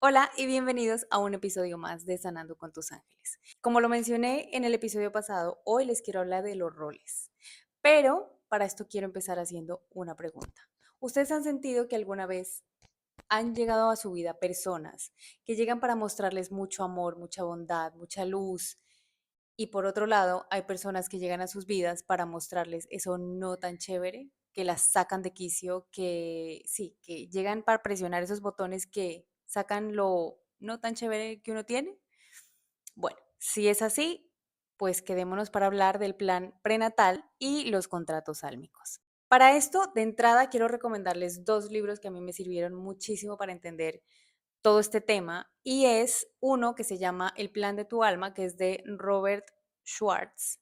Hola y bienvenidos a un episodio más de Sanando con tus ángeles. Como lo mencioné en el episodio pasado, hoy les quiero hablar de los roles, pero para esto quiero empezar haciendo una pregunta. ¿Ustedes han sentido que alguna vez han llegado a su vida personas que llegan para mostrarles mucho amor, mucha bondad, mucha luz? Y por otro lado, hay personas que llegan a sus vidas para mostrarles eso no tan chévere, que las sacan de quicio, que sí, que llegan para presionar esos botones que sacan lo no tan chévere que uno tiene. Bueno, si es así, pues quedémonos para hablar del plan prenatal y los contratos sálmicos. Para esto, de entrada, quiero recomendarles dos libros que a mí me sirvieron muchísimo para entender todo este tema y es uno que se llama El plan de tu alma, que es de Robert Schwartz,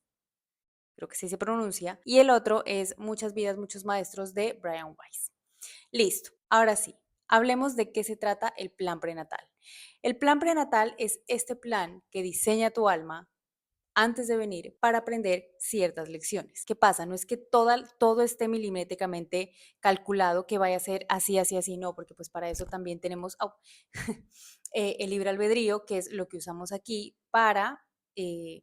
creo que sí se pronuncia, y el otro es Muchas vidas, muchos maestros de Brian Weiss. Listo, ahora sí, hablemos de qué se trata el plan prenatal. El plan prenatal es este plan que diseña tu alma antes de venir para aprender ciertas lecciones. ¿Qué pasa? No es que todo esté milimétricamente calculado que vaya a ser así, así, así, no, porque pues para eso también tenemos el libre albedrío, que es lo que usamos aquí para eh,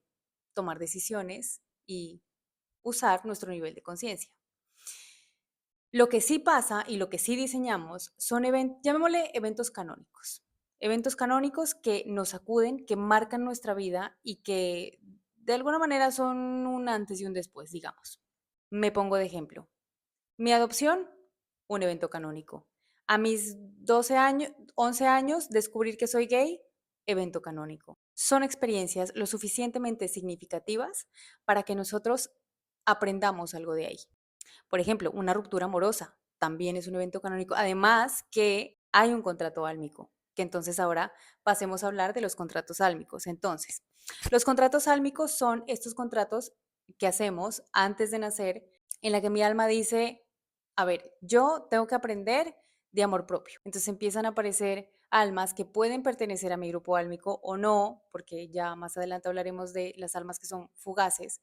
tomar decisiones y usar nuestro nivel de conciencia. Lo que sí pasa y lo que sí diseñamos son llamémosle eventos canónicos que nos sacuden, que marcan nuestra vida y que de alguna manera son un antes y un después, digamos. Me pongo de ejemplo. Mi adopción, un evento canónico. A mis 12 años, 11 años, descubrir que soy gay, evento canónico. Son experiencias lo suficientemente significativas para que nosotros aprendamos algo de ahí. Por ejemplo, una ruptura amorosa también es un evento canónico. Además que hay un contrato álmico, que entonces ahora pasemos a hablar de los contratos álmicos. Entonces, los contratos álmicos son estos contratos que hacemos antes de nacer, en la que mi alma dice, a ver, yo tengo que aprender de amor propio. Entonces empiezan a aparecer almas que pueden pertenecer a mi grupo álmico o no, porque ya más adelante hablaremos de las almas que son fugaces,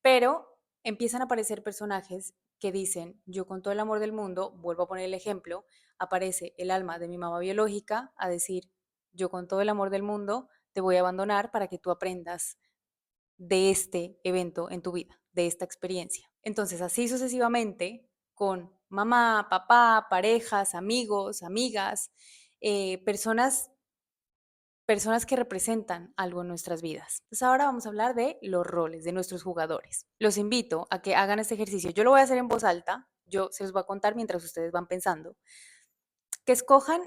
pero empiezan a aparecer personajes que dicen, yo con todo el amor del mundo, vuelvo a poner el ejemplo, aparece el alma de mi mamá biológica a decir, yo con todo el amor del mundo te voy a abandonar para que tú aprendas de este evento en tu vida, de esta experiencia. Entonces, así sucesivamente, con mamá, papá, parejas, amigos, amigas, personas que representan algo en nuestras vidas. Entonces ahora vamos a hablar de los roles de nuestros jugadores. Los invito a que hagan este ejercicio. Yo lo voy a hacer en voz alta, yo se los voy a contar mientras ustedes van pensando. Que escojan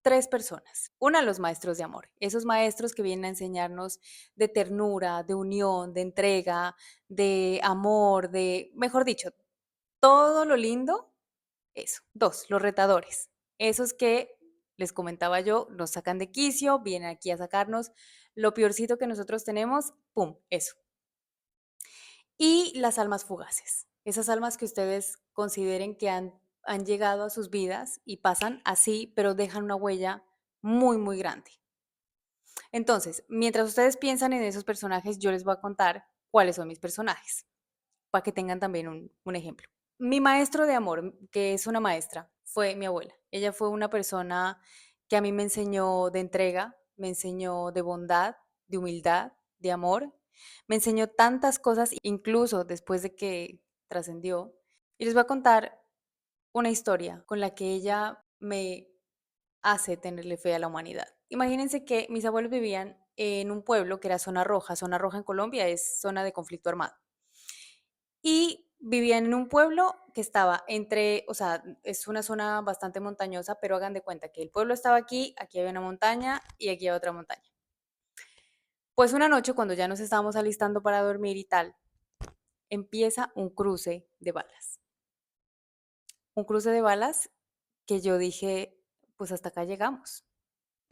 tres personas. Una, los maestros de amor, esos maestros que vienen a enseñarnos de ternura, de unión, de entrega, de amor, de, mejor dicho, todo lo lindo. Eso. Dos, los retadores. Esos que les comentaba yo, nos sacan de quicio, vienen aquí a sacarnos lo peorcito que nosotros tenemos, ¡pum! Eso. Y las almas fugaces. Esas almas que ustedes consideren que han llegado a sus vidas y pasan así, pero dejan una huella muy, muy grande. Entonces, mientras ustedes piensan en esos personajes, yo les voy a contar cuáles son mis personajes, para que tengan también un ejemplo. Mi maestro de amor, que es una maestra, fue mi abuela. Ella fue una persona que a mí me enseñó de entrega, me enseñó de bondad, de humildad, de amor. Me enseñó tantas cosas, incluso después de que trascendió. Y les voy a contar una historia con la que ella me hace tenerle fe a la humanidad. Imagínense que mis abuelos vivían en un pueblo que era zona roja. Zona roja en Colombia es zona de conflicto armado. Y vivían en un pueblo que estaba entre, o sea, es una zona bastante montañosa, pero hagan de cuenta que el pueblo estaba aquí, aquí había una montaña y aquí había otra montaña. Pues una noche, cuando ya nos estábamos alistando para dormir y tal, empieza un cruce de balas. Un cruce de balas que yo dije, pues hasta acá llegamos.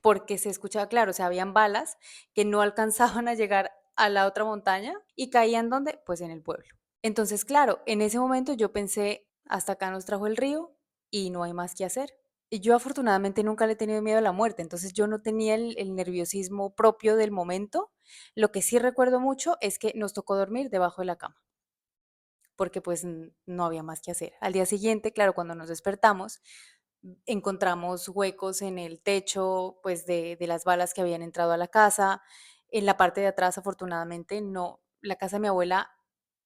Porque se escuchaba claro, o sea, habían balas que no alcanzaban a llegar a la otra montaña y caían ¿dónde? Pues en el pueblo. Entonces, claro, en ese momento yo pensé, hasta acá nos trajo el río y no hay más que hacer. Y yo afortunadamente nunca le he tenido miedo a la muerte, entonces yo no tenía el nerviosismo propio del momento. Lo que sí recuerdo mucho es que nos tocó dormir debajo de la cama, porque pues no había más que hacer. Al día siguiente, claro, cuando nos despertamos, encontramos huecos en el techo, pues de las balas que habían entrado a la casa. En la parte de atrás, afortunadamente, no, la casa de mi abuela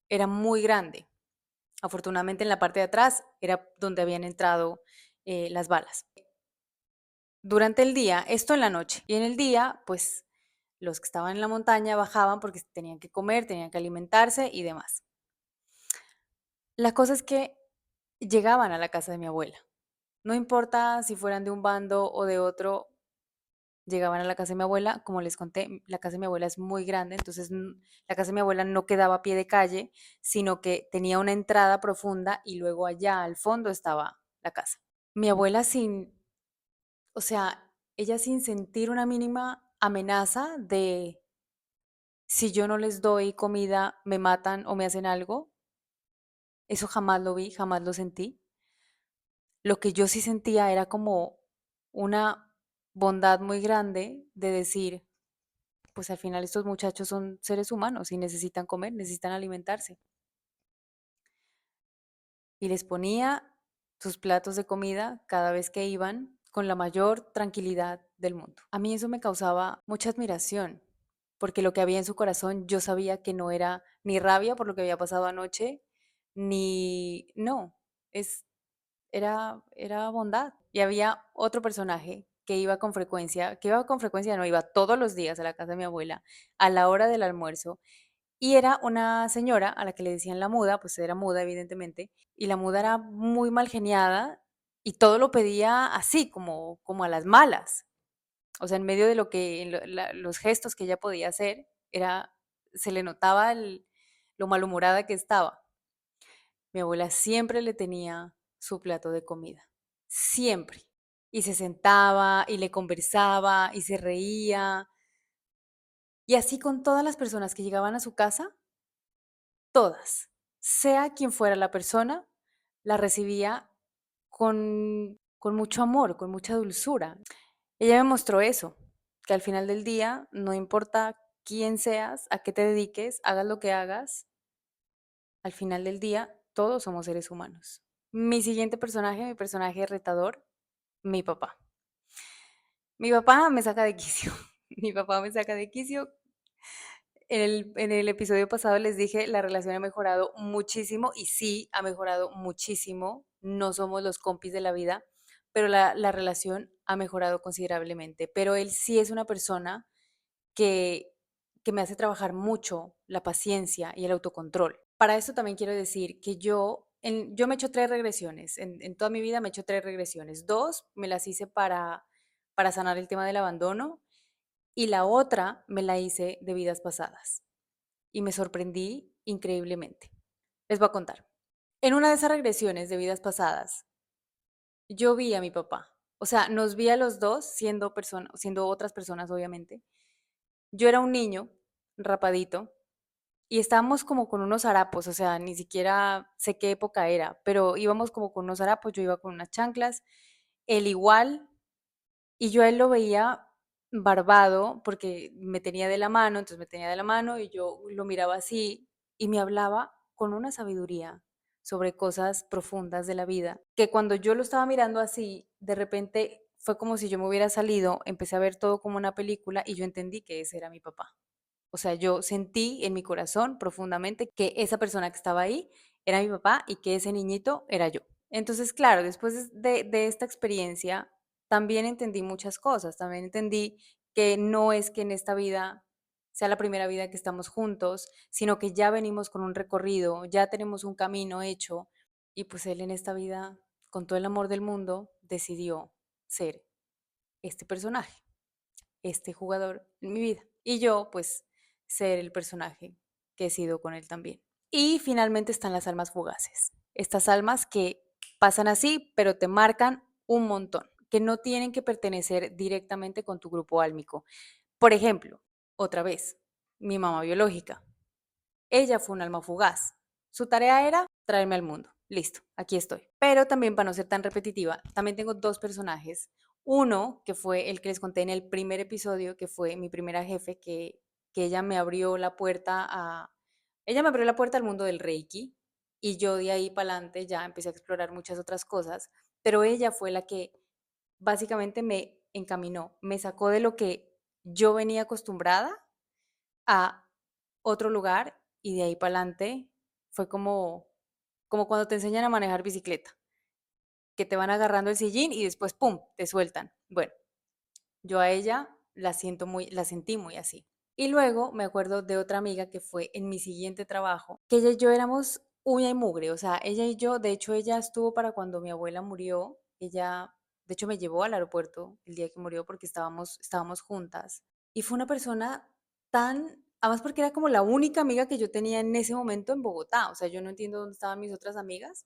era muy grande. Afortunadamente, en la parte de atrás era donde habían entrado las balas. Durante el día, esto en la noche, y en el día, pues los que estaban en la montaña bajaban porque tenían que comer, tenían que alimentarse y demás. La cosa es que llegaban a la casa de mi abuela. No importa si fueran de un bando o de otro, llegaban a la casa de mi abuela. Como les conté, la casa de mi abuela es muy grande, entonces la casa de mi abuela no quedaba a pie de calle, sino que tenía una entrada profunda y luego allá al fondo estaba la casa. Mi abuela sin, o sea, ella sin sentir una mínima amenaza de si yo no les doy comida, me matan o me hacen algo, eso jamás lo vi, jamás lo sentí. Lo que yo sí sentía era como una bondad muy grande de decir, pues al final estos muchachos son seres humanos y necesitan comer, necesitan alimentarse. Y les ponía sus platos de comida cada vez que iban con la mayor tranquilidad del mundo. A mí eso me causaba mucha admiración, porque lo que había en su corazón yo sabía que no era ni rabia por lo que había pasado anoche, ni no, es era bondad. Y había otro personaje que iba con frecuencia, no, iba todos los días a la casa de mi abuela a la hora del almuerzo, y era una señora a la que le decían la muda, pues era muda evidentemente, y la muda era muy mal geniada y todo lo pedía así, como a las malas. O sea, en medio de lo que los gestos que ella podía hacer, se le notaba lo malhumorada que estaba. Mi abuela siempre le tenía su plato de comida, siempre. Y se sentaba y le conversaba y se reía. Y así con todas las personas que llegaban a su casa, todas, sea quien fuera la persona, la recibía con mucho amor, con mucha dulzura. Ella me mostró eso, que al final del día, no importa quién seas, a qué te dediques, hagas lo que hagas, al final del día, todos somos seres humanos. Mi siguiente personaje, mi personaje retador, mi papá. Mi papá me saca de quicio. Mi papá me saca de quicio. En el episodio pasado les dije, la relación ha mejorado muchísimo y sí, ha mejorado muchísimo. No somos los compis de la vida, pero la relación ha mejorado considerablemente. Pero él sí es una persona que, que me hace trabajar mucho la paciencia y el autocontrol. Para eso también quiero decir que yo me he hecho 3 regresiones. En toda mi vida me he hecho 3 regresiones. 2 me las hice para sanar el tema del abandono y la otra me la hice de vidas pasadas. Y me sorprendí increíblemente. Les voy a contar. En una de esas regresiones de vidas pasadas, yo vi a mi papá. O sea, nos vi a los dos siendo otras personas, obviamente. Yo era un niño rapadito y estábamos como con unos harapos, o sea, ni siquiera sé qué época era, pero íbamos como con unos harapos, yo iba con unas chanclas, él igual, y yo a él lo veía barbado porque me tenía de la mano, entonces me tenía de la mano y yo lo miraba así y me hablaba con una sabiduría sobre cosas profundas de la vida, que cuando yo lo estaba mirando así, de repente fue como si yo me hubiera salido, empecé a ver todo como una película y yo entendí que ese era mi papá. O sea, yo sentí en mi corazón profundamente que esa persona que estaba ahí era mi papá y que ese niñito era yo. Entonces, claro, después de esta experiencia, también entendí muchas cosas. También entendí que no es que en esta vida sea la primera vida que estamos juntos, sino que ya venimos con un recorrido, ya tenemos un camino hecho y pues él en esta vida, con todo el amor del mundo, decidió ser este personaje, este jugador en mi vida. Y yo, pues, ser el personaje que he sido con él también. Y finalmente están las almas fugaces. Estas almas que pasan así, pero te marcan un montón, que no tienen que pertenecer directamente con tu grupo álmico. Por ejemplo, otra vez, mi mamá biológica. Ella fue un alma fugaz. Su tarea era traerme al mundo. Listo, aquí estoy. Pero también para no ser tan repetitiva, también tengo 2 personajes. Uno, que fue el que les conté en el primer episodio, que fue mi primera jefe, que ella me abrió la puerta ella me abrió la puerta al mundo del Reiki y yo de ahí para adelante ya empecé a explorar muchas otras cosas. pero ella fue la que básicamente me encaminó, me sacó de lo que yo venía acostumbrada a otro lugar y de ahí para adelante fue como cuando te enseñan a manejar bicicleta, que te van agarrando el sillín y después, ¡pum!, te sueltan. Bueno, yo a ella la sentí muy así. Y luego me acuerdo de otra amiga que fue en mi siguiente trabajo, que ella y yo éramos uña y mugre, o sea, ella y yo, de hecho ella estuvo para cuando mi abuela murió, ella, de hecho me llevó al aeropuerto el día que murió porque estábamos juntas. Y fue una persona tan, además porque era como la única amiga que yo tenía en ese momento en Bogotá, o sea, yo no entiendo dónde estaban mis otras amigas,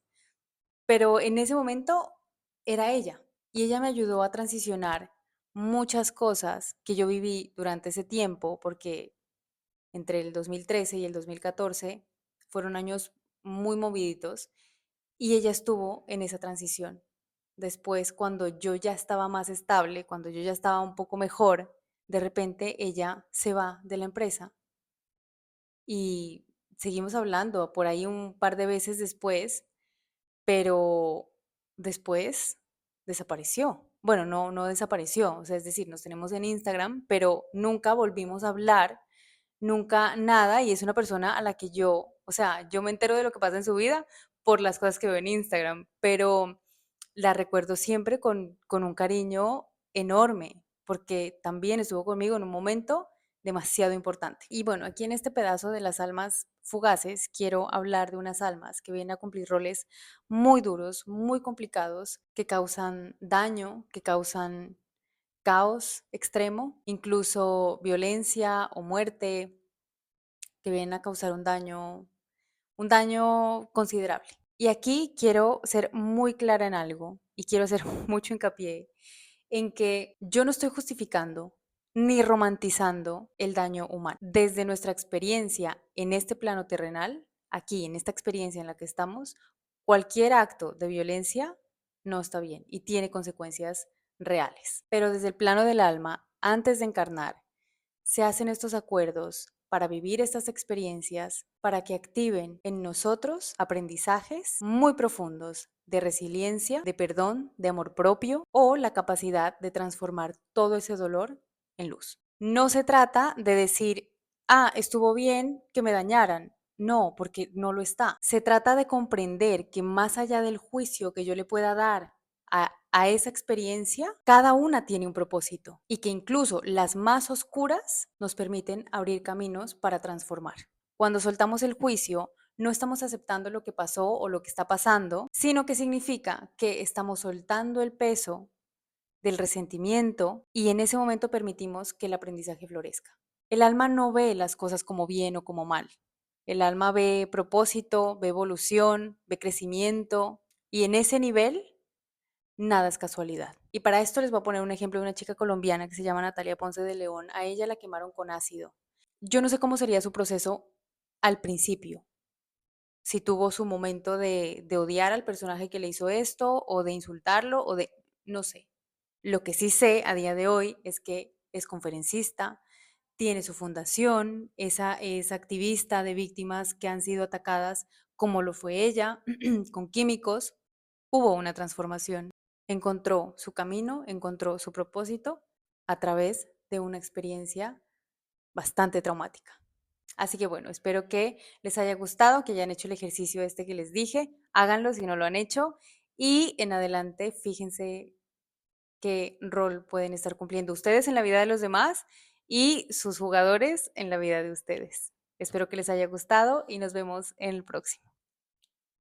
pero en ese momento era ella y ella me ayudó a transicionar muchas cosas que yo viví durante ese tiempo, porque entre el 2013 y el 2014 fueron años muy moviditos y ella estuvo en esa transición. Después, cuando yo ya estaba más estable, cuando yo ya estaba un poco mejor, de repente ella se va de la empresa y seguimos hablando por ahí un par de veces después, pero después desapareció. Bueno, no desapareció, o sea, es decir, nos tenemos en Instagram, pero nunca volvimos a hablar, nunca nada, y es una persona a la que yo, o sea, yo me entero de lo que pasa en su vida por las cosas que veo en Instagram, pero la recuerdo siempre con un cariño enorme, porque también estuvo conmigo en un momento demasiado importante. Y bueno, aquí en este pedazo de las almas fugaces quiero hablar de unas almas que vienen a cumplir roles muy duros, muy complicados, que causan daño, que causan caos extremo, incluso violencia o muerte, que vienen a causar un daño considerable. Y aquí quiero ser muy clara en algo y quiero hacer mucho hincapié en que yo no estoy justificando ni romantizando el daño humano. Desde nuestra experiencia en este plano terrenal, aquí, en esta experiencia en la que estamos, cualquier acto de violencia no está bien y tiene consecuencias reales. Pero desde el plano del alma, antes de encarnar, se hacen estos acuerdos para vivir estas experiencias, para que activen en nosotros aprendizajes muy profundos de resiliencia, de perdón, de amor propio o la capacidad de transformar todo ese dolor en luz. No se trata de decir, ah, estuvo bien que me dañaran. No, porque no lo está. Se trata de comprender que más allá del juicio que yo le pueda dar a esa experiencia, cada una tiene un propósito y que incluso las más oscuras nos permiten abrir caminos para transformar. Cuando soltamos el juicio, no estamos aceptando lo que pasó o lo que está pasando, sino que significa que estamos soltando el peso del resentimiento y en ese momento permitimos que el aprendizaje florezca. El alma no ve las cosas como bien o como mal. El alma ve propósito, ve evolución, ve crecimiento y en ese nivel nada es casualidad. Y para esto les voy a poner un ejemplo de una chica colombiana que se llama Natalia Ponce de León. A ella la quemaron con ácido. Yo no sé cómo sería su proceso al principio, si tuvo su momento de odiar al personaje que le hizo esto o de insultarlo o de, no sé. Lo que sí sé a día de hoy es que es conferencista, tiene su fundación, es activista de víctimas que han sido atacadas como lo fue ella, con químicos. Hubo una transformación. Encontró su camino, encontró su propósito a través de una experiencia bastante traumática. Así que bueno, espero que les haya gustado, que hayan hecho el ejercicio este que les dije. Háganlo si no lo han hecho y en adelante fíjense qué rol pueden estar cumpliendo ustedes en la vida de los demás y sus jugadores en la vida de ustedes. Espero que les haya gustado y nos vemos en el próximo.